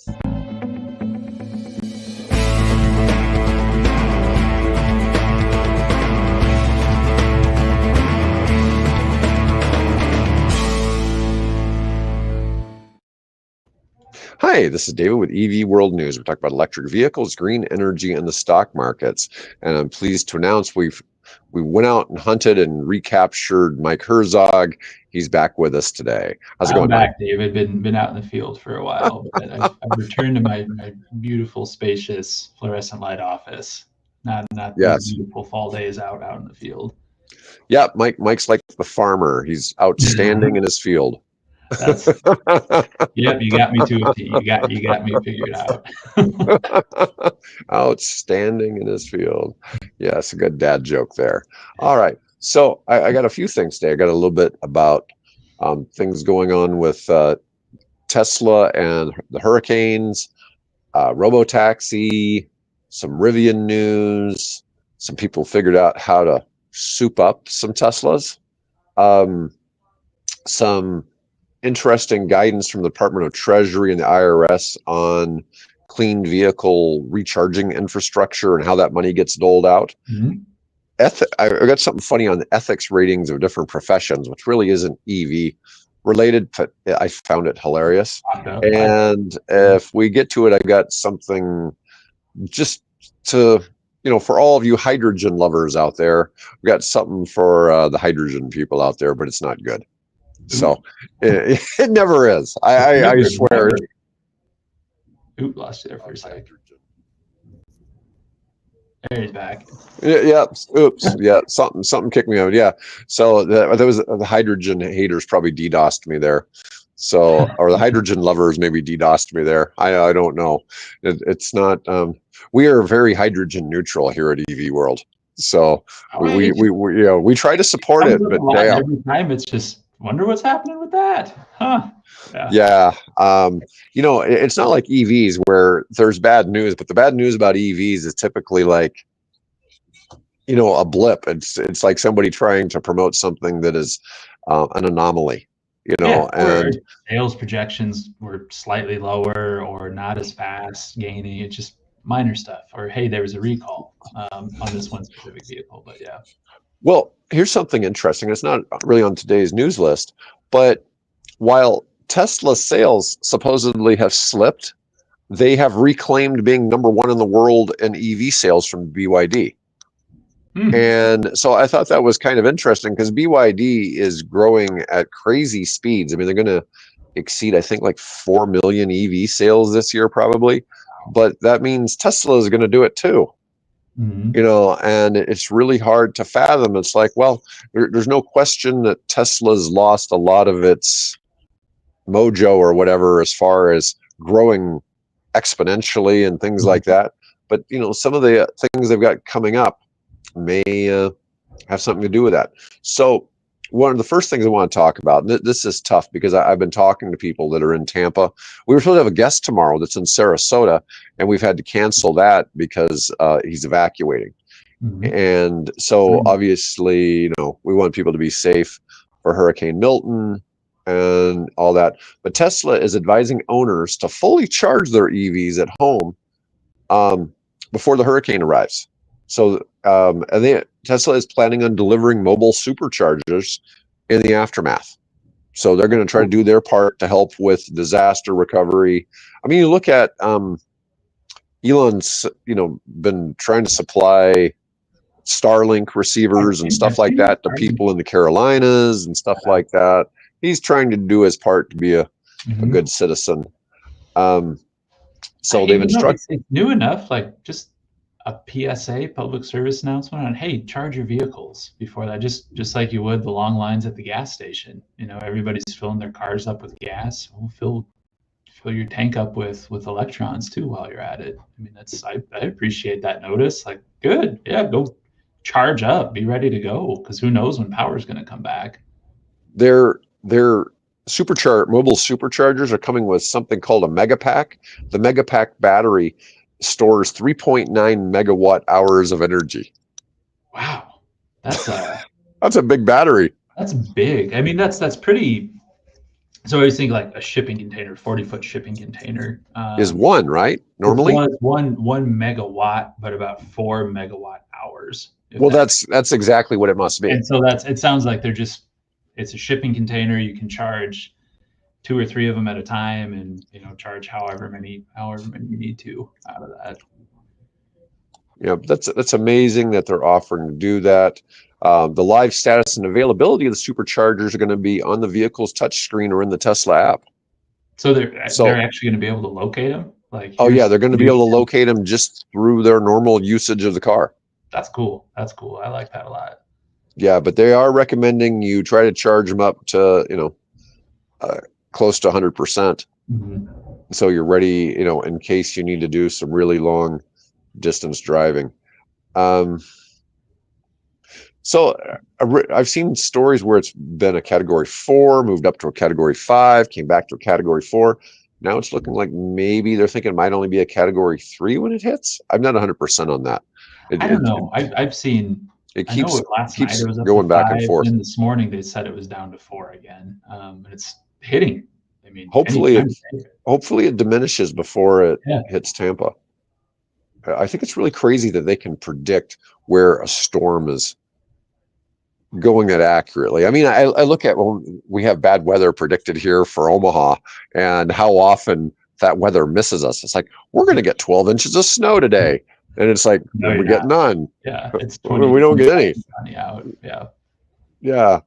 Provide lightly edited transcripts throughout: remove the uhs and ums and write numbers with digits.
Hi, this is David with EV World News. We talk about electric vehicles, green energy, and the stock markets. And I'm pleased to announce we went out and hunted and recaptured Mike Herzog. He's back with us today. How's it going, back, Mike? David. Been out in the field for a while, but I've returned to my beautiful, spacious fluorescent light office. Not Yes. these beautiful fall days out in the field. Yeah, Mike's like the farmer. He's outstanding in his field. That's yep. You got me to a T. You got me figured out. Outstanding in his field. Yes, a good dad joke there. All right. So I got a few things today. I got a little bit about things going on with Tesla and the hurricanes, robotaxi, some Rivian news. Some people figured out how to soup up some Teslas. Some interesting guidance from the Department of Treasury and the IRS on clean vehicle recharging infrastructure and how that money gets doled out. Mm-hmm. I got something funny on the ethics ratings of different professions, which really isn't EV related, but I found it hilarious. And if we get to it, I've got something just to, for all of you hydrogen lovers out there, we've got something for the hydrogen people out there, but it's not good. So it never is. I swear. Oop, lost you there for a second. There he's back. Yeah. Oops. Yeah. Something kicked me out. Yeah. So there was the hydrogen haters probably DDoSed me there. So, or the hydrogen lovers maybe DDoSed me there. I don't know. It's not. We are very hydrogen neutral here at EV World. So we try to support it, but every time it's just. Wonder what's happening with that, huh? Yeah. It's not like EVs where there's bad news, but the bad news about EVs is typically like, a blip. It's like somebody trying to promote something that is an anomaly, and sales projections were slightly lower or not as fast gaining. It's just minor stuff. Or, hey, there was a recall on this one specific vehicle, but yeah. Well, here's something interesting. It's not really on today's news list, but while Tesla sales supposedly have slipped, they have reclaimed being number one in the world in EV sales from BYD. And so I thought that was kind of interesting because BYD is growing at crazy speeds. I mean, they're going to exceed, I think, like 4 million EV sales this year, probably. But that means Tesla is going to do it too. And it's really hard to fathom. It's like, well, there's no question that Tesla's lost a lot of its mojo or whatever as far as growing exponentially and things like that. But, some of the things they've got coming up may have something to do with that. So one of the first things I want to talk about, and this is tough because I've been talking to people that are in Tampa. We were supposed to have a guest tomorrow that's in Sarasota, and we've had to cancel that because he's evacuating. And so obviously, we want people to be safe for Hurricane Milton and all that. But Tesla is advising owners to fully charge their EVs at home before the hurricane arrives. So Tesla is planning on delivering mobile superchargers in the aftermath. So they're going to try to do their part to help with disaster recovery. I mean, you look at Elon's, been trying to supply Starlink receivers and stuff like that to people in the Carolinas and stuff like that. He's trying to do his part to be a good citizen. So they've instructed. It's new enough, like just a PSA, public service announcement on, hey, charge your vehicles before that, just like you would the long lines at the gas station. Everybody's filling their cars up with gas. Well, fill your tank up with electrons too while you're at it. I mean, I appreciate that notice. Like, good, yeah, go charge up, be ready to go, because who knows when power is going to come back. Their mobile superchargers are coming with something called a Megapack. The Megapack battery stores 3.9 megawatt hours of energy. Wow, that's a big battery. That's big. I mean, that's pretty So I always think like a shipping container, 40-foot shipping container. Is one, right? It Normally? was one megawatt, but about 4 megawatt hours, if Well, that. that's exactly what it must be. And so it sounds like it's a shipping container. You can charge 2 or 3 of them at a time, and charge however many you need to out of that. Yeah, that's amazing that they're offering to do that. The live status and availability of the superchargers are going to be on the vehicle's touchscreen or in the Tesla app. So they're So, actually going to be able to locate them. Like, oh yeah, here's they're going to be able to locate them just through their normal usage of the car. That's cool. That's cool. I like that a lot. Yeah, but they are recommending you try to charge them up to close to 100%, so you're ready, in case you need to do some really long distance driving. So I've seen stories where it's been a category 4, moved up to a category 5, came back to a category 4. Now it's looking like maybe they're thinking it might only be a category 3 when it hits. I'm not 100% on that. I don't know. I've seen. It I know keeps last night it was up going to back 5, and forth. and this morning they said it was down to 4 again. And it's hitting. I mean, hopefully it diminishes before it hits Tampa. I think it's really crazy that they can predict where a storm is going that accurately. I mean, I look at when we have bad weather predicted here for Omaha and how often that weather misses us. It's like, we're going to get 12 inches of snow today. And it's like, No, we get none. Yeah, it's we don't get any. Out. Yeah. Yeah.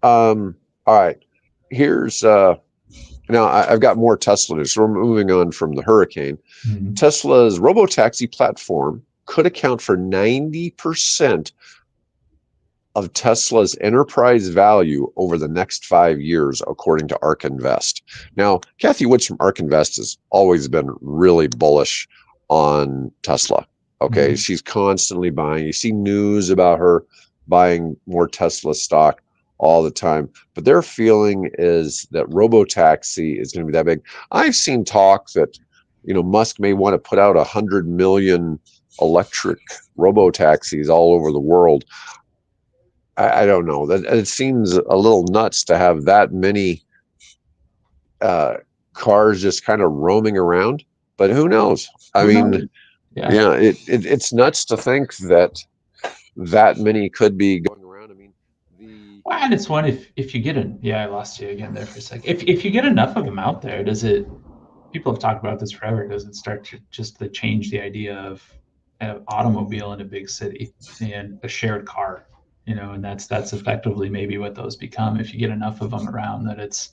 All right. Here's now I've got more Tesla news. So we're moving on from the hurricane. Mm-hmm. Tesla's robotaxi platform could account for 90% of Tesla's enterprise value over the next 5 years, according to ARK Invest. Now, Kathy Woods from ARK Invest has always been really bullish on Tesla. Okay, she's constantly buying. You see news about her buying more Tesla stock all the time, but their feeling is that robotaxi is going to be that big. I've seen talk that Musk may want to put out 100 million electric robotaxis all over the world. I don't know. That it seems a little nuts to have that many cars just kind of roaming around. But who knows? I mean, it's nuts to think that many could be going around. I mean, well, and it's one if you get I lost you again there for a second. If you get enough of them out there, people have talked about this forever, does it start to just to change the idea of an automobile in a big city and a shared car? And that's effectively maybe what those become if you get enough of them around. That it's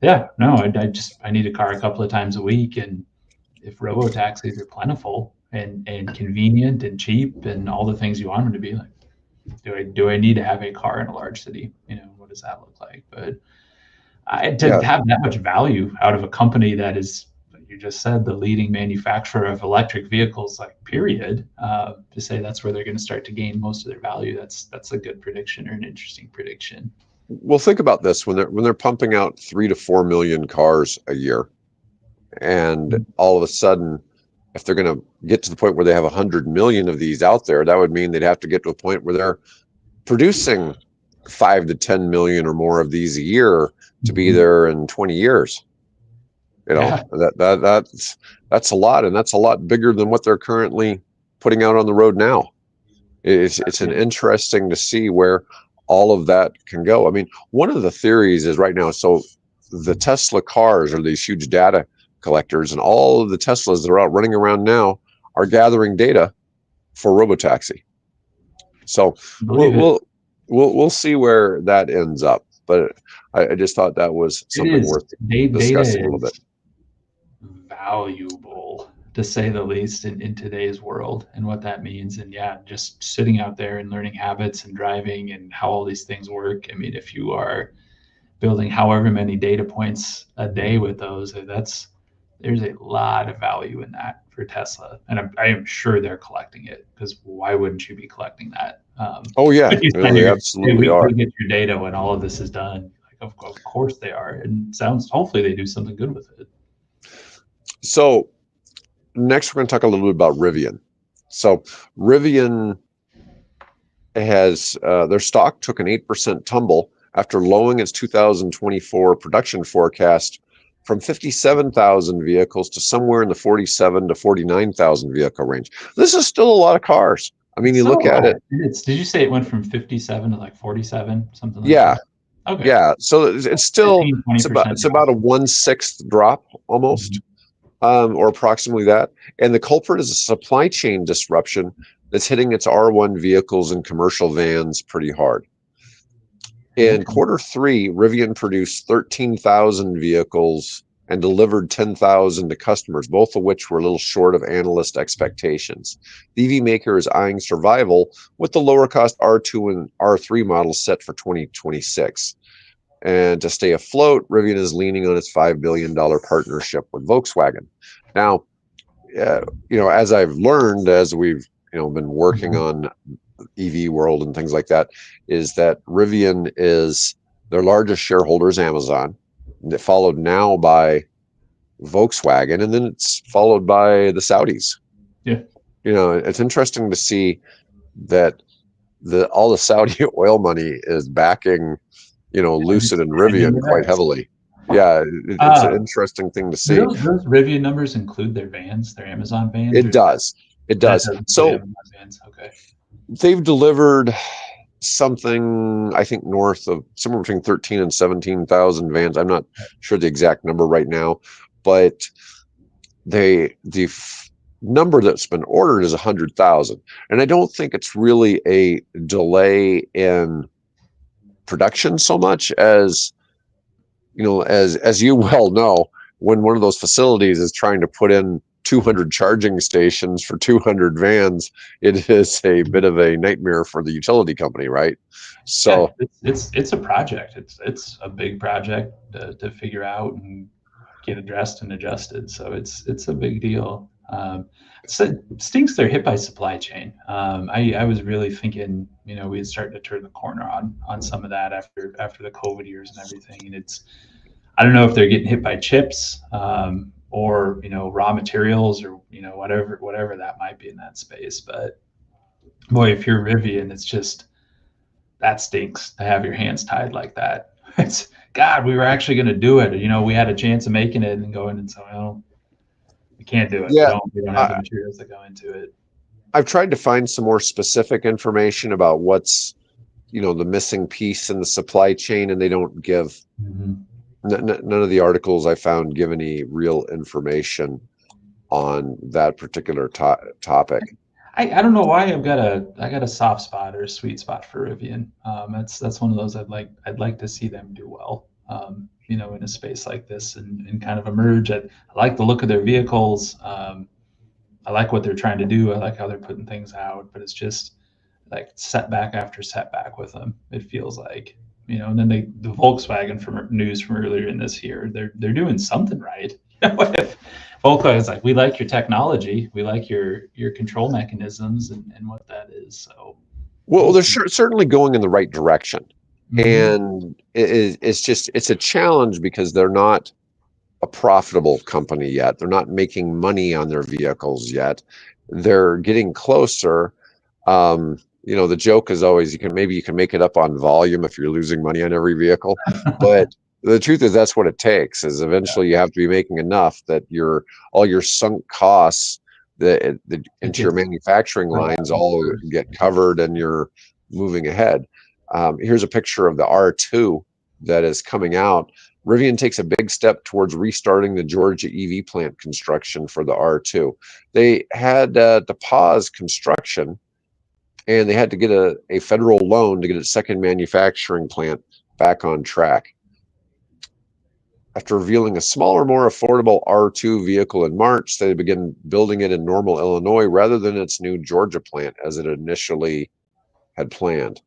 I need a car a couple of times a week, and if robo-taxis are plentiful and convenient and cheap and all the things you want them to be, like, do I need to have a car in a large city? What does that look like? But to have that much value out of a company that is, like you just said, the leading manufacturer of electric vehicles, like, period, to say that's where they're going to start to gain most of their value, that's a good prediction, or an interesting prediction. Well, think about this: when they're pumping out 3 to 4 million cars a year, and all of a sudden, if they're going to get to the point where they have 100 million of these out there, that would mean they'd have to get to a point where they're producing 5 to 10 million or more of these a year to be there in 20 years. That's a lot, and that's a lot bigger than what they're currently putting out on the road now. It's an interesting to see where all of that can go. I mean, one of the theories is right now, so the Tesla cars are these huge data collectors, and all of the Teslas that are out running around now are gathering data for robotaxi. So we'll see where that ends up. But I just thought that was something worth discussing a little bit. Valuable, to say the least, in today's world, and what that means. And just sitting out there and learning habits and driving and how all these things work. I mean, if you are building however many data points a day with those, there's a lot of value in that for Tesla, and I am sure they're collecting it, because why wouldn't you be collecting that? They absolutely are. We get your data when all of this is done. Like, of course they are, and hopefully they do something good with it. So next, we're going to talk a little bit about Rivian. So Rivian has their stock took an 8% tumble after lowering its 2024 production forecast from 57,000 vehicles to somewhere in the 47 to 49,000 vehicle range. This is still a lot of cars. I mean, you look at it. Did you say it went from 57 to like 47, something like Yeah, that? Okay. yeah. So it's still 15, it's about a 1/6 drop almost, or approximately that. And the culprit is a supply chain disruption that's hitting its R1 vehicles and commercial vans pretty hard. In Q3, Rivian produced 13,000 vehicles and delivered 10,000 to customers, both of which were a little short of analyst expectations. The EV maker is eyeing survival with the lower cost R2 and R3 models set for 2026. And to stay afloat, Rivian is leaning on its $5 billion partnership with Volkswagen. Now, as I've learned, as we've been working on EV world and things like that, is that Rivian is their largest shareholder is Amazon, followed now by Volkswagen, and then it's followed by the Saudis. Yeah. It's interesting to see that all the Saudi oil money is backing, Lucid and Rivian quite heavily. Yeah, it's an interesting thing to see. Do those Rivian numbers include their vans, their Amazon vans? It does. It does. So Amazon vans. Okay. They've delivered something, I think, north of somewhere between 13 and 17,000 vans. I'm not sure the exact number right now, but the number that's been ordered is 100,000. And I don't think it's really a delay in production so much as, as you well know, when one of those facilities is trying to put in 200 charging stations for 200 vans, it is a bit of a nightmare for the utility company, right? So yeah, it's a project. It's a big project to figure out and get addressed and adjusted. So it's a big deal. So it stinks they're hit by supply chain. I was really thinking, we had started to turn the corner on some of that after the COVID years and everything. And I don't know if they're getting hit by chips, or raw materials, or whatever that might be in that space. But boy, if you're Rivian, it's just, that stinks to have your hands tied like that. It's, God, we were actually going to do it. We had a chance of making it, and going and so, well, we can't do it. Yeah, we don't have the materials that go into it. I've tried to find some more specific information about what's the missing piece in the supply chain, and they don't give. None of the articles I found give any real information on that particular topic. I don't know why I got a soft spot or a sweet spot for Rivian. That's one of those I'd like to see them do well. In a space like this, and kind of emerge. I like the look of their vehicles. I like what they're trying to do. I like how they're putting things out, but it's just like setback after setback with them. It feels like. And then the Volkswagen from news from earlier in this year, they're doing something right. If Volkswagen's like, we like your technology, we like your control mechanisms and what that is. So, well, they're certainly going in the right direction, and it's a challenge because they're not a profitable company yet. They're not making money on their vehicles yet. They're getting closer. The joke is always you can make it up on volume if you're losing money on every vehicle, but the truth is that's what it takes. Is eventually you have to be making enough that all your sunk costs into your manufacturing lines all get covered, and you're moving ahead. Here's a picture of the R2 that is coming out. Rivian takes a big step towards restarting the Georgia EV plant construction for the R2. They had to pause construction, and they had to get a federal loan to get its second manufacturing plant back on track. After revealing a smaller, more affordable R2 vehicle in March, they began building it in Normal, Illinois, rather than its new Georgia plant as it initially had planned.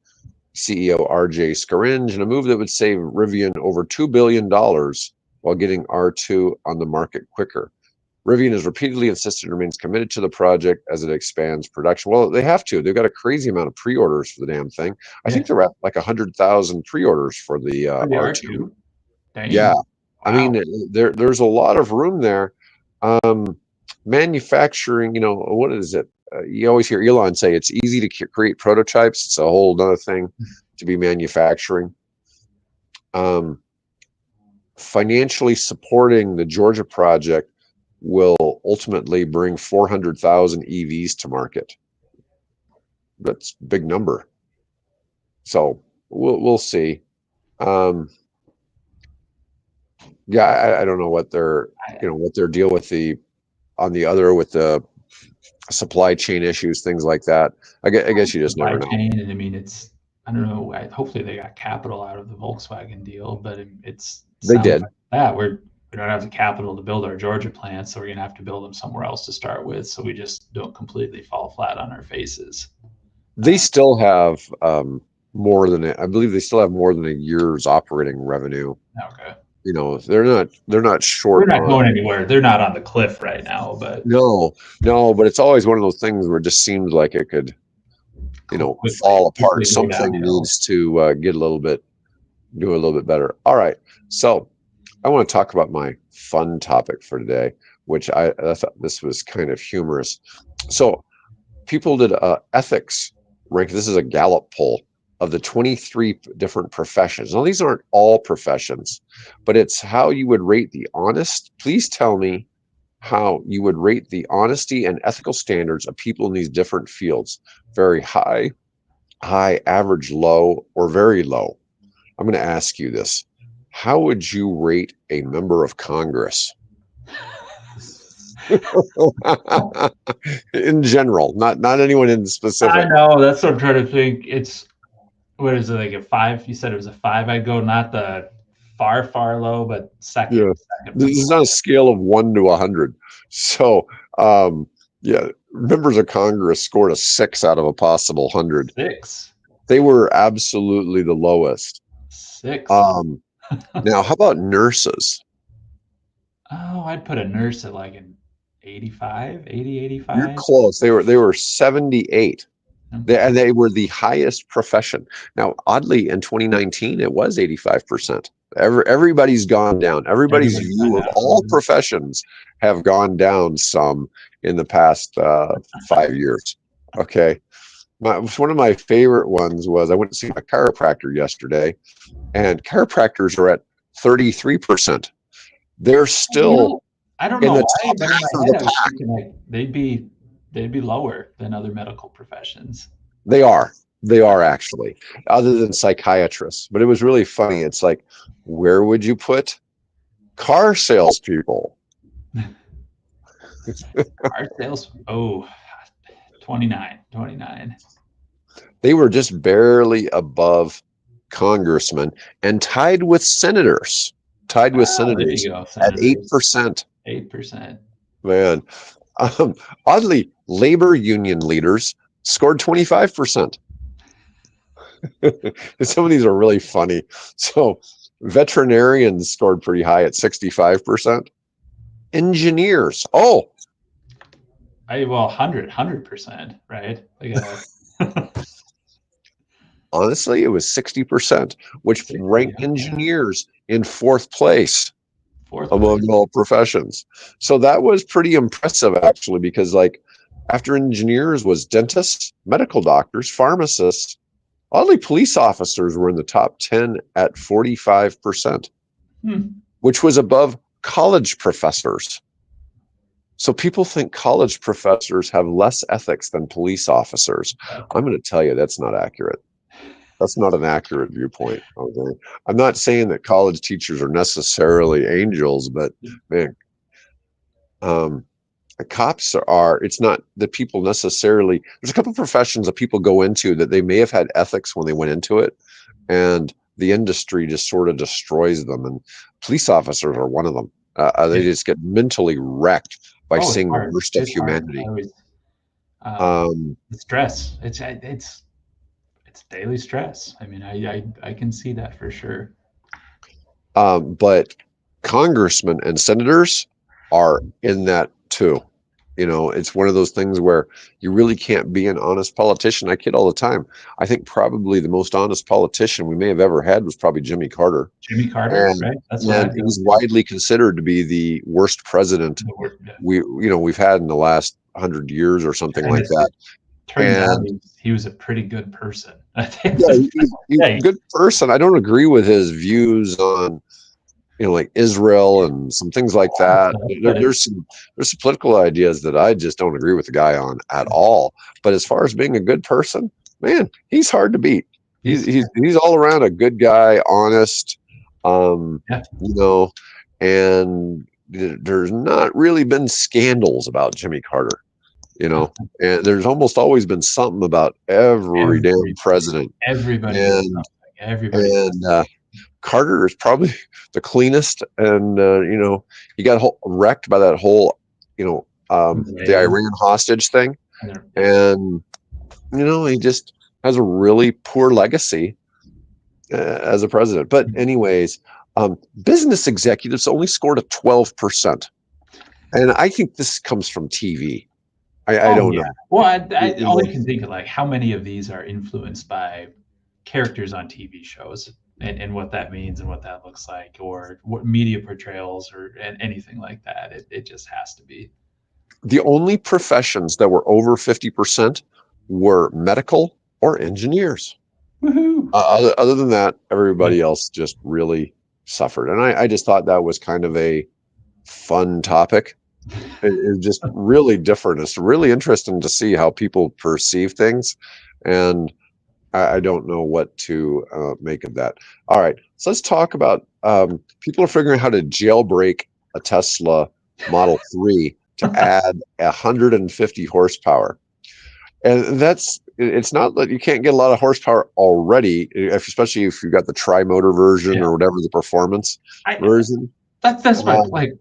CEO RJ Scaringe, in a move that would save Rivian over $2 billion while getting R2 on the market quicker. Rivian has repeatedly insisted and remains committed to the project as it expands production. Well, they have to. They've got a crazy amount of pre-orders for the damn thing. I think they're at like 100,000 pre-orders for the R2. Yeah. Wow. I mean, there's a lot of room there. Manufacturing, what is it? You always hear Elon say it's easy to create prototypes. It's a whole other thing to be manufacturing. Financially supporting the Georgia project will ultimately bring 400,000 EVs to market. That's a big number. So we'll see. Yeah, I don't know what their deal with the supply chain issues, things like that. I guess you just never know. Chain, and I mean, I don't know. Hopefully, they got capital out of the Volkswagen deal, but They did. like that we don't have the capital to build our Georgia plant, so we're gonna have to build them somewhere else to start with. So we just don't completely fall flat on our faces. They still have more than I believe they still have more than a year's operating revenue. Okay. They're not short. They're not going anywhere. They're not on the cliff right now, but no, but it's always one of those things where it just seems like it could, fall apart. Something needs to do a little bit better. All right, so I want to talk about my fun topic for today, which I thought this was kind of humorous. So people did ethics rank. This is a Gallup poll of the 23 different professions. Now, these aren't all professions, but it's how you would rate the honest. Please tell me how you would rate the honesty and ethical standards of people in these different fields. Very high, average, low, or very low. I'm going to ask you this. How would you rate a member of Congress? In general, not anyone in specific. I know, that's what I'm trying to think. What is it, like a 5? You said it was a 5. I'd go not the far low, but second. Yeah. This is on a scale of 1 to 100. So, members of Congress scored a 6 out of a possible 100. 6. They were absolutely the lowest. 6. Now, how about nurses? Oh, I'd put a nurse at like an 85. You're close. They were 78. And they were the highest profession. Now, oddly, in 2019, it was 85%. Everybody's gone down. Everybody's view of all professions have gone down some in the past 5 years. Okay. One of my favorite ones was I went to see my chiropractor yesterday, and chiropractors are at 33%. They're still I don't know why, but in my head I was thinking like they'd be lower than other medical professions. They are actually, other than psychiatrists. But it was really funny. It's like, where would you put car salespeople? Car sales, 29. They were just barely above congressmen and tied with senators. At 8%. 8%. Man, oddly, labor union leaders scored 25%. Some of these are really funny. So veterinarians scored pretty high at 65%. Engineers, 100%, right? Honestly, it was 60%, which ranked engineers in fourth place among all professions. So that was pretty impressive, actually, because after engineers was dentists, medical doctors, pharmacists. Oddly, police officers were in the top 10 at 45%, which was above college professors. So people think college professors have less ethics than police officers. I'm going to tell you that's not accurate. That's not an accurate viewpoint. Okay? I'm not saying that college teachers are necessarily angels, but man, cops it's not that people necessarily, there's a couple of professions that people go into that they may have had ethics when they went into it, and the industry just sort of destroys them. And police officers are one of them. They just get mentally wrecked by seeing the worst of humanity. Stress. It's daily stress. I mean, I can see that for sure. But congressmen and senators are in that too. It's one of those things where you really can't be an honest politician. I kid all the time. I think probably the most honest politician we may have ever had was probably Jimmy Carter. Right? That's and he's widely considered to be the worst president we've had in the last 100 years or something like that. Turns out he was a pretty good person. Yeah, he's a good person. I don't agree with his views on, like Israel and some things like that. There's some political ideas that I just don't agree with the guy on at all. But as far as being a good person, man, he's hard to beat. He's all around a good guy, honest, and there's not really been scandals about Jimmy Carter. And there's almost always been something about every damn president. Everybody. And Carter is probably the cleanest, and he got wrecked by that whole, the Iran hostage thing, and he just has a really poor legacy as a president. But anyways, business executives only scored a 12%, and I think this comes from TV. I don't know. Well, I only can think of like how many of these are influenced by characters on TV shows and what that means and what that looks like, or what media portrayals or anything like that. It just has to be. The only professions that were over 50% were medical or engineers. Other than that, everybody else just really suffered. And I just thought that was kind of a fun topic. It's just really different. It's really interesting to see how people perceive things, and I don't know what to make of that. All right, so let's talk about people are figuring out how to jailbreak a Tesla Model 3 to add 150 horsepower. And it's not that you can't get a lot of horsepower already, especially if you've got the tri-motor version or whatever, the performance version. That's like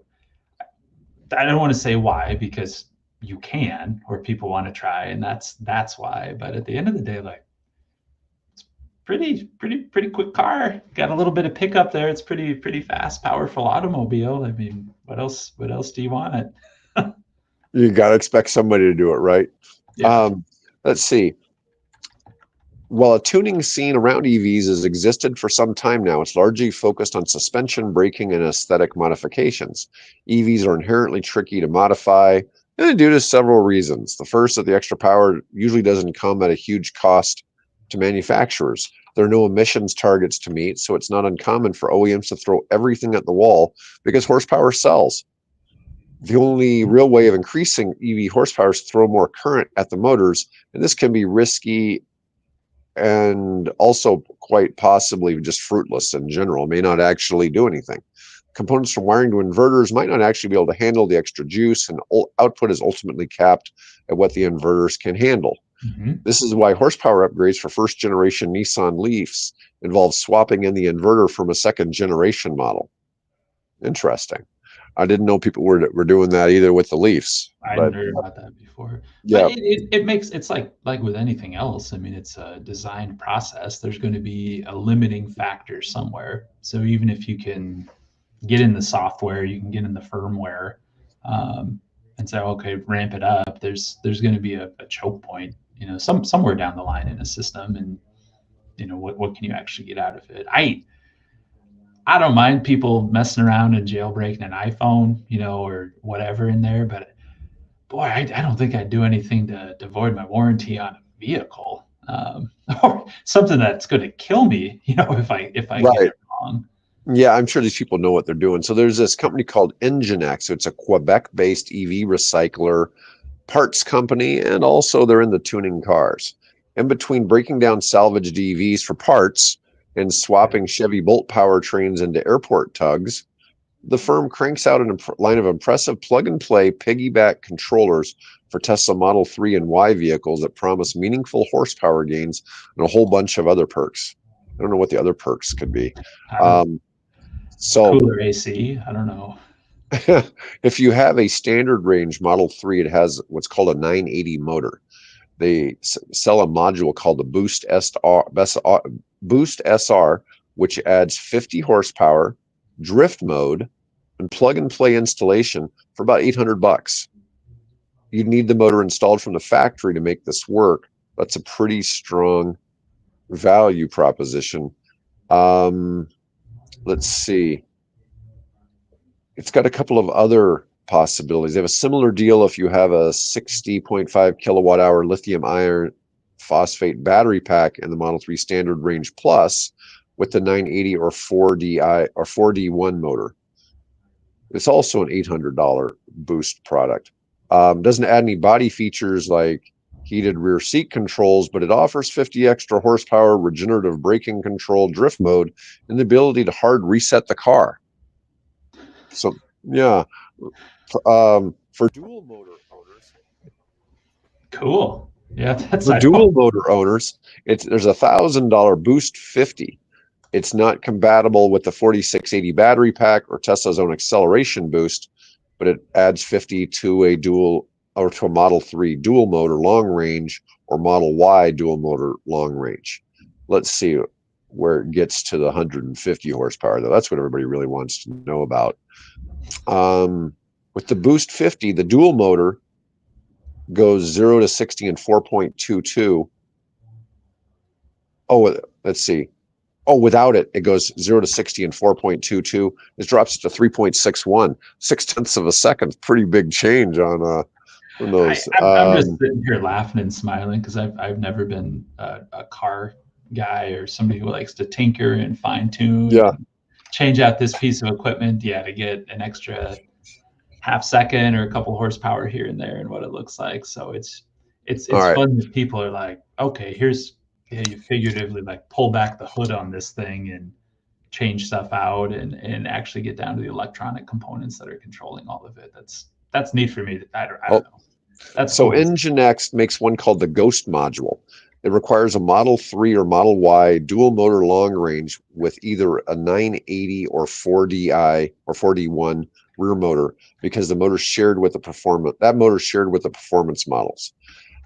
I don't want to say why, because you can, or people want to try, and that's why. But at the end of the day, like, it's pretty quick car. Got a little bit of pickup there. It's pretty fast, powerful automobile. I mean, what else do you want? You got to expect somebody to do it, right? Yeah. Let's see. While a tuning scene around EVs has existed for some time now, it's largely focused on suspension, braking, and aesthetic modifications. EVs are inherently tricky to modify, and due to several reasons. The first, that the extra power usually doesn't come at a huge cost to manufacturers. There are no emissions targets to meet, so it's not uncommon for OEMs to throw everything at the wall because horsepower sells. The only real way of increasing EV horsepower is to throw more current at the motors, and this can be risky and also quite possibly just fruitless in general, may not actually do anything. Components from wiring to inverters might not actually be able to handle the extra juice, and output is ultimately capped at what the inverters can handle. Mm-hmm. This is why horsepower upgrades for first-generation Nissan Leafs involve swapping in the inverter from a second-generation model. Interesting. I didn't know people were doing that either with the Leafs. I hadn't heard about that before. Yeah, but it's like with anything else. I mean, it's a designed process. There's going to be a limiting factor somewhere. So even if you can get in the software, you can get in the firmware, and say, okay, ramp it up. There's going to be a choke point, somewhere down the line in a system, and what can you actually get out of it? I don't mind people messing around and jailbreaking an iPhone, or whatever in there, but boy, I don't think I'd do anything to void my warranty on a vehicle, or something that's going to kill me, if I get it wrong. Yeah, I'm sure these people know what they're doing. So there's this company called Enginex. So it's a Quebec-based EV recycler parts company, and also they're in the tuning cars. In between breaking down salvaged EVs for parts and swapping Chevy Bolt powertrains into airport tugs, the firm cranks out a line of impressive plug-and-play piggyback controllers for Tesla Model 3 and Y vehicles that promise meaningful horsepower gains and a whole bunch of other perks. I don't know what the other perks could be. Cooler AC, I don't know. If you have a standard range Model 3, it has what's called a 980 motor. They sell a module called the Boost SR, which adds 50 horsepower, drift mode, and plug-and-play installation for about $800. You'd need the motor installed from the factory to make this work. That's a pretty strong value proposition. Let's see. It's got a couple of other possibilities. They have a similar deal if you have a 60.5 kilowatt hour lithium iron phosphate battery pack in the Model 3 Standard Range Plus with the 980 or 4DI or 4D1 motor. It's also an $800 boost product. Doesn't add any body features like heated rear seat controls, but it offers 50 extra horsepower, regenerative braking control, drift mode, and the ability to hard reset the car. So yeah, for dual motor owners, Cool. Yeah, that's there's a $1,000 Boost 50. It's not compatible with the 4680 battery pack or Tesla's own acceleration boost, but it adds 50 to a Model 3 dual motor long range or Model Y dual motor long range. Let's see where it gets to the 150 horsepower, though. That's what everybody really wants to know about. With the Boost 50, the dual motor goes 0 to 60 in 4.22. Oh, let's see. Oh, without it, it goes 0 to 60 in 4.22. It drops it to 3.61, 0.6 of a second. Pretty big change on those. I'm just sitting here laughing and smiling because I've never been a car guy or somebody who likes to tinker and fine tune. Yeah. Change out this piece of equipment, to get an extra half second or a couple horsepower here and there and what it looks like. So it's right. fun that people are like, okay, you figuratively like pull back the hood on this thing and change stuff out and actually get down to the electronic components that are controlling all of it. That's neat for me. I don't know. That's so cool. Nginx makes one called the Ghost module. It requires a Model 3 or Model Y dual motor long range with either a 980 or 4DI or 4D1 rear motor because the motor shared with the performance models.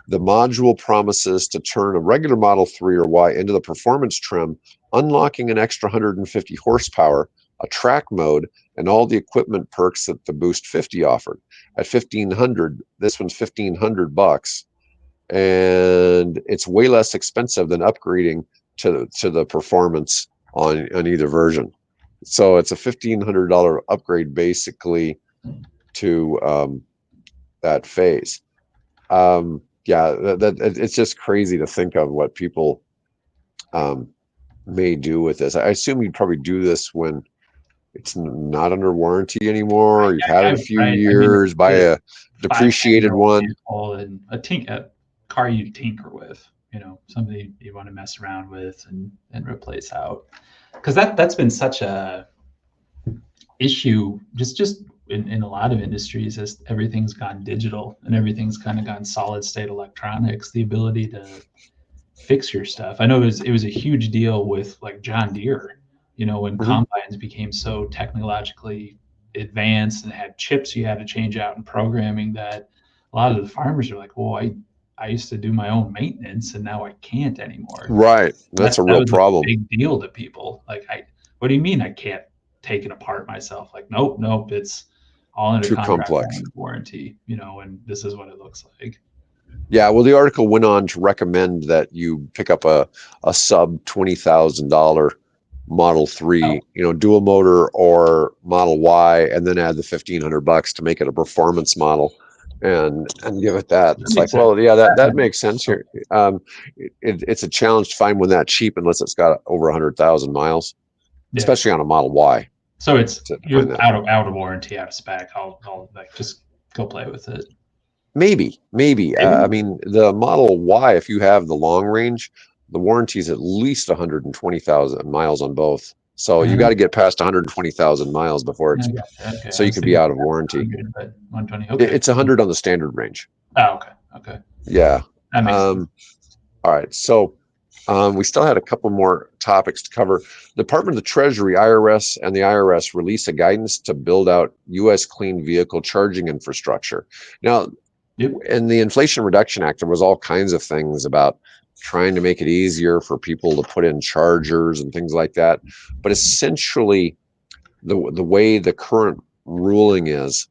The module promises to turn a regular Model 3 or Y into the performance trim, unlocking an extra 150 horsepower, a track mode, and all the equipment perks that the Boost 50 offered. At $1,500, this one's $1,500, and it's way less expensive than upgrading to the performance on either version. So it's a $1,500 upgrade basically to that phase. It's just crazy to think of what people may do with this. I assume you'd probably do this when it's not under warranty anymore. You've had it a few years, buy a depreciated one. And a car you tinker with, somebody you want to mess around with and replace out. Because that's been such a issue just in a lot of industries as everything's gone digital and everything's kind of gone solid state electronics, the ability to fix your stuff. I know it was a huge deal with like John Deere, when combines became so technologically advanced and had chips you had to change out in programming that a lot of the farmers are like, well, I used to do my own maintenance and now I can't anymore. Right. That's a real problem. A big deal to people. Like, what do you mean I can't take it apart myself? Like, nope, it's all under too contract complex warranty, and this is what it looks like. Yeah, well, the article went on to recommend that you pick up a sub $20,000 Model 3, dual motor or Model Y, and then add the $1,500 to make it a performance model, and give it that. It's like, well, yeah, that makes sense here. It's a challenge to find one that cheap unless it's got over 100,000 miles, especially on a Model Y. So you're out of warranty, out of spec. I'll like just go play with it. Maybe. I mean, the Model Y, if you have the long range, the warranty is at least 120,000 miles on both. So you got to get past 120,000 miles before it's so you could be out of warranty. 120. Okay. It's 100 on the standard range. Oh, okay. Yeah. That makes sense. All right. So we still had a couple more topics to cover. The Department of the Treasury, IRS, and the IRS released a guidance to build out U.S. clean vehicle charging infrastructure. Now, in the Inflation Reduction Act, there was all kinds of things about trying to make it easier for people to put in chargers and things like that. But essentially, the way the current ruling is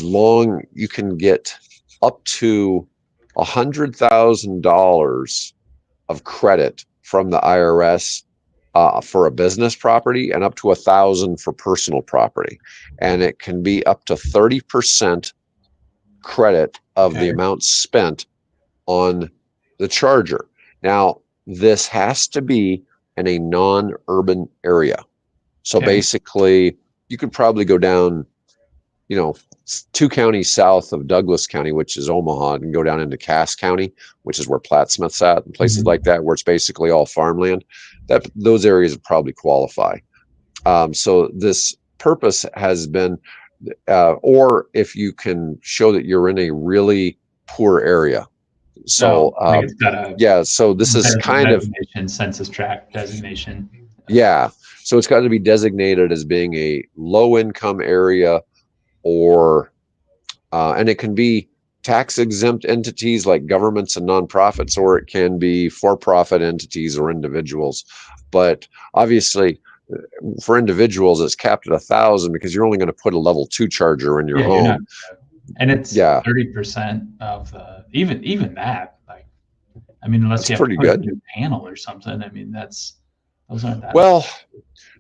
long you can get up to $100,000 of credit from the IRS for a business property and up to 1,000 for personal property, and it can be up to 30% credit of the amount spent on the charger. Now, this has to be in a non-urban area. So basically, you could probably go down, 2 counties south of Douglas County, which is Omaha, and go down into Cass County, which is where Plattsmouth's at, and places like that, where it's basically all farmland. Those areas would probably qualify. So this purpose has been, or if you can show that you're in a really poor area. So so this is kind of census tract designation. Yeah, so it's got to be designated as being a low income area, or and it can be tax exempt entities like governments and nonprofits, or it can be for-profit entities or individuals. But obviously, for individuals, it's capped at 1,000 because you're only going to put a level 2 charger in your home. And it's 30% of even that. Like, I mean, unless you have to put a new panel or something. I mean, those aren't that. Well,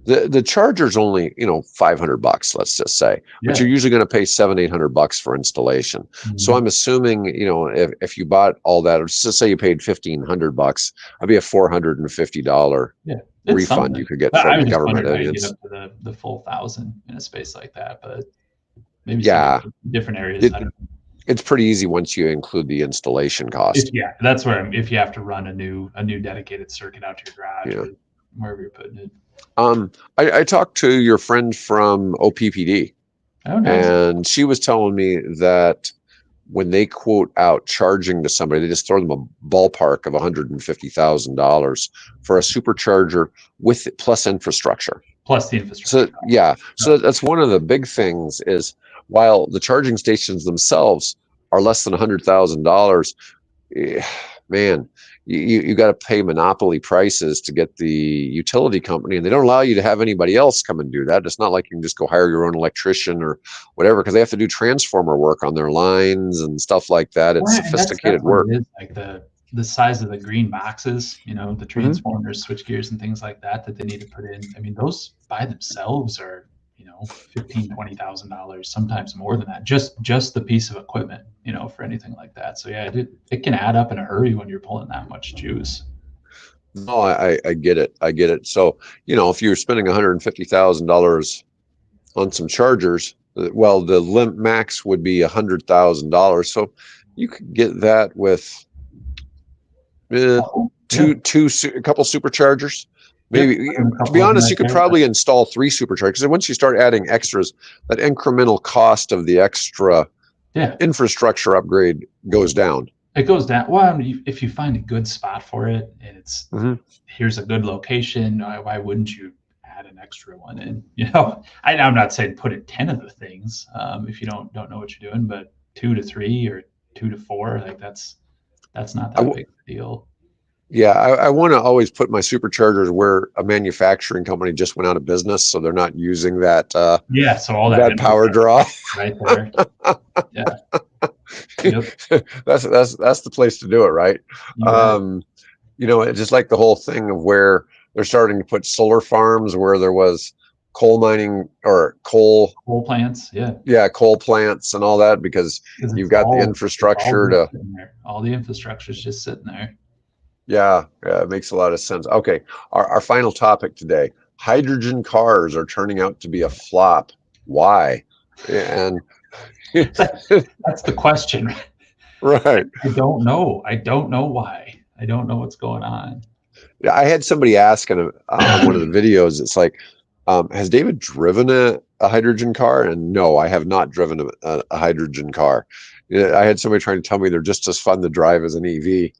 the charger's only $500, let's just say, but you're usually going to pay $700-800 for installation. So I'm assuming if you bought all that, or just say you paid $1,500, that'd be a $450 refund you could get from the government. I get up to the full 1,000 in a space like that, but maybe different areas. It's pretty easy once you include the installation cost. That's where if you have to run a new dedicated circuit out to your garage or wherever you're putting it. I talked to your friend from OPPD, and she was telling me that when they quote out charging to somebody, they just throw them a ballpark of $150,000 for a supercharger with plus infrastructure. Plus the infrastructure. So that's one of the big things is, while the charging stations themselves are less than $100,000, man, you got to pay monopoly prices to get the utility company, and they don't allow you to have anybody else come and do that. It's not like you can just go hire your own electrician or whatever, because they have to do transformer work on their lines and stuff like that. It's sophisticated work. It is, like the size of the green boxes, the transformers, switch gears, and things like that they need to put in. I mean, those by themselves are $15,000-$20,000, sometimes more than that. Just the piece of equipment, for anything like that. So it can add up in a hurry when you're pulling that much juice. No, I get it. So if you're spending $150,000 on some chargers, well, the limit max would be $100,000. So you could get that with a couple superchargers. Maybe, to be honest, you could probably install 3 superchargers. And once you start adding extras, that incremental cost of the extra infrastructure upgrade goes down. It goes down. Well, if you find a good spot for it, and it's here's a good location, why wouldn't you add an extra one in? I'm not saying put in 10 of the things if you don't know what you're doing, but 2 to 3 or 2 to 4, like that's not that big a deal. Yeah, I want to always put my superchargers where a manufacturing company just went out of business, so they're not using that. So all that power draw right there. That's the place to do it, right? It's just like the whole thing of where they're starting to put solar farms where there was coal mining or coal plants. Coal plants and all that, because you've got the infrastructure all the infrastructure is just sitting there. Yeah, it makes a lot of sense. Okay, our final topic today: hydrogen cars are turning out to be a flop. Why? And that's the question, right? I don't know why. I don't know what's going on. Yeah, I had somebody ask on one of the videos. It's like, has David driven a hydrogen car? And no, I have not driven a hydrogen car. I had somebody trying to tell me they're just as fun to drive as an EV.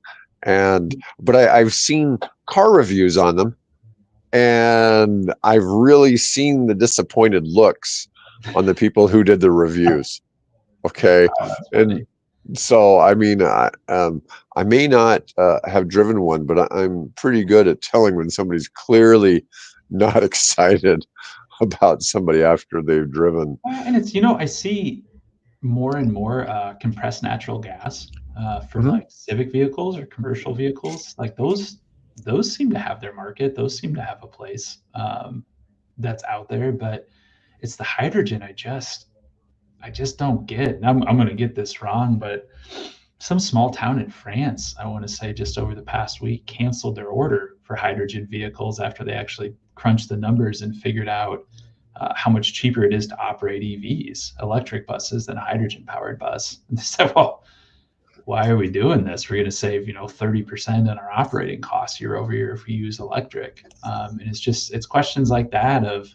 But I've seen car reviews on them, and I've really seen the disappointed looks on the people who did the reviews. Okay. And so, I mean, I may not have driven one, but I'm pretty good at telling when somebody's clearly not excited about somebody after they've driven. And it's, I see more and more compressed natural gas for like civic vehicles or commercial vehicles. Like those those seem to have their market. Those seem to have a place that's out there. But it's the hydrogen I just don't get. And I'm going to get this wrong, but some small town in France, I want to say just over the past week, canceled their order for hydrogen vehicles after they actually crunched the numbers and figured out how much cheaper it is to operate EVs, electric buses, than a hydrogen powered bus. And they said, well, why are we doing this? We're going to save, 30% on our operating costs year over year if we use electric. And it's questions like that of,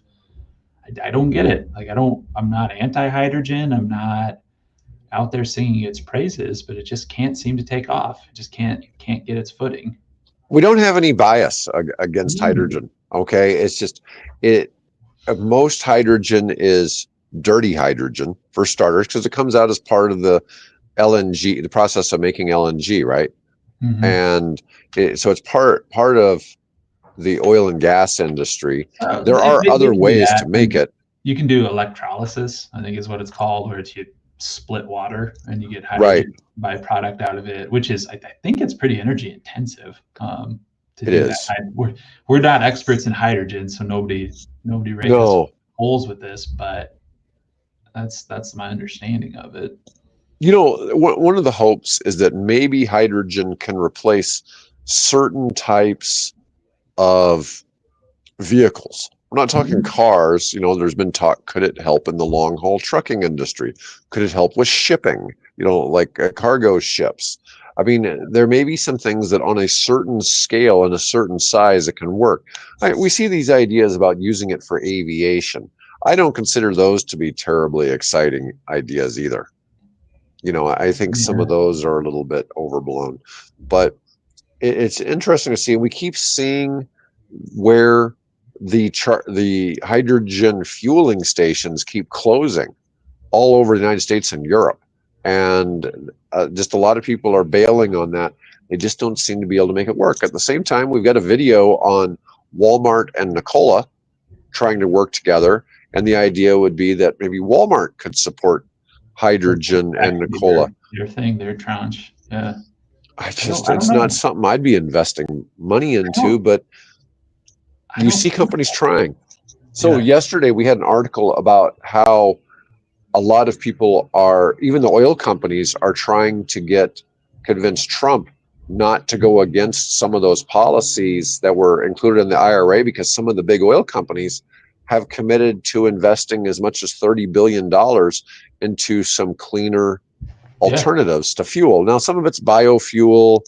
I don't get it. Like, I'm not anti-hydrogen. I'm not out there singing its praises, but it just can't seem to take off. It just can't get its footing. We don't have any bias against hydrogen. Okay. It's just, most hydrogen is dirty hydrogen for starters, because it comes out as part of the LNG, the process of making LNG, right? Mm-hmm. And so it's part of the oil and gas industry. There are other ways to make it. You can do electrolysis, I think is what it's called, where you split water and you get hydrogen byproduct out of it, which is, I think it's pretty energy intensive to do that. We're not experts in hydrogen, so nobody rakes holes with this, but that's my understanding of it. One of the hopes is that maybe hydrogen can replace certain types of vehicles. We're not talking cars. There's been talk, could it help in the long haul trucking industry? Could it help with shipping, like cargo ships? I mean, there may be some things that on a certain scale and a certain size it can work. We see these ideas about using it for aviation. I don't consider those to be terribly exciting ideas either. I think some of those are a little bit overblown, but it's interesting to see. We keep seeing where the hydrogen fueling stations keep closing all over the United States and Europe. And just a lot of people are bailing on that. They just don't seem to be able to make it work. At the same time, we've got a video on Walmart and Nikola trying to work together. And the idea would be that maybe Walmart could support hydrogen and Nikola. Their tranche. Yeah. It's not something I'd be investing money into, but you see companies trying. So yesterday we had an article about how a lot of people even the oil companies are trying to convince Trump not to go against some of those policies that were included in the IRA, because some of the big oil companies have committed to investing as much as $30 billion into some cleaner alternatives to fuel. Now, some of it's biofuel.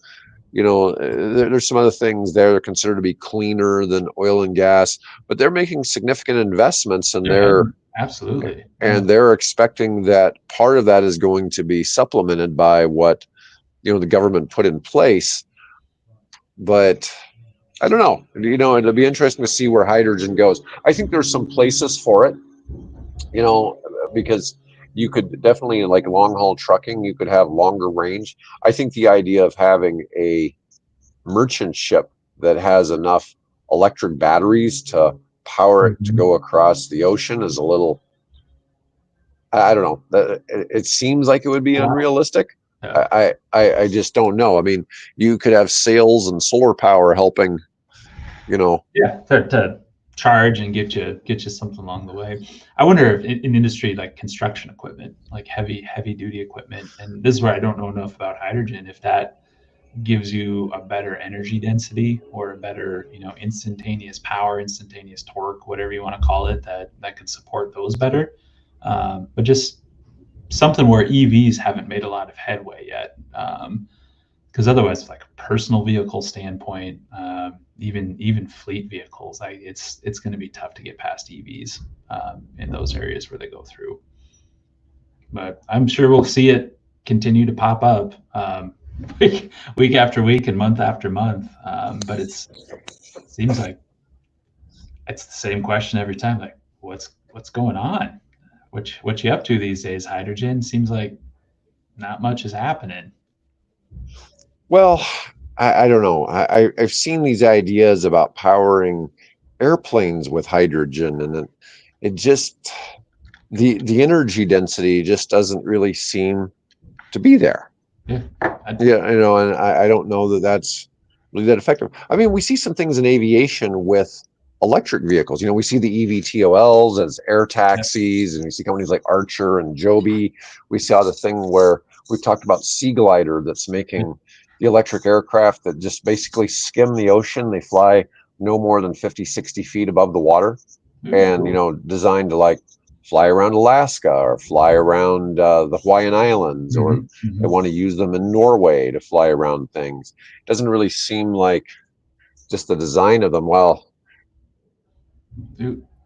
There's some other things there that are considered to be cleaner than oil and gas, but they're making significant investments, and absolutely, and they're expecting that part of that is going to be supplemented by what the government put in place. But I don't know. It'll be interesting to see where hydrogen goes. I think there's some places for it, because you could definitely, like long haul trucking, you could have longer range. I think the idea of having a merchant ship that has enough electric batteries to power it to go across the ocean is a little, I don't know. It seems like it would be unrealistic. I just don't know. I mean, you could have sails and solar power helping, to charge and get you something along the way. I wonder if in industry like construction equipment, like heavy duty equipment, and this is where I don't know enough about hydrogen, if that gives you a better energy density or a better, instantaneous power, instantaneous torque, whatever you want to call it, that can support those better. But just something where EVs haven't made a lot of headway yet. Because otherwise, like a personal vehicle standpoint, even fleet vehicles, it's going to be tough to get past EVs in those areas where they go through. But I'm sure we'll see it continue to pop up week after week and month after month. But it seems like it's the same question every time. Like, what's going on? What you up to these days? Hydrogen seems like not much is happening. Well, I don't know. I've seen these ideas about powering airplanes with hydrogen, and it just the energy density just doesn't really seem to be there. Yeah, and I don't know that that's really that effective. I mean, we see some things in aviation with electric vehicles. You know, we see the EVTOLs as air taxis, and we see companies like Archer and Joby. We saw the thing where we've talked about Sea Glider that's making the electric aircraft that just basically skim the ocean. They fly no more than 50, 60 feet above the water, and, you know, designed to like fly around Alaska or fly around the Hawaiian Islands, or they want to use them in Norway to fly around things. It doesn't really seem like just the design of them. Well,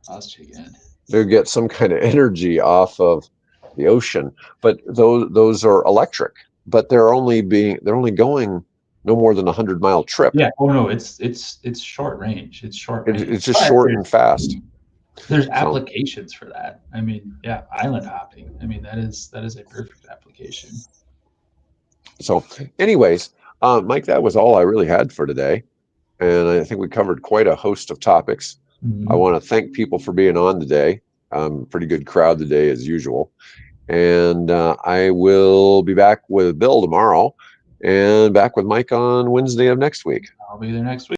lost you again. They get some kind of energy off of the ocean, but those are electric. But they're only going no more than 100-mile trip. Yeah. Oh no, it's short range. It's short range. It's just short and fast. There's applications for that. I mean, yeah, island hopping. I mean, that is a perfect application. So, anyways, Mike, that was all I really had for today, and I think we covered quite a host of topics. I want to thank people for being on today. Pretty good crowd today as usual, and I will be back with Bill tomorrow, and back with Mike on Wednesday of next week. I'll be there next week.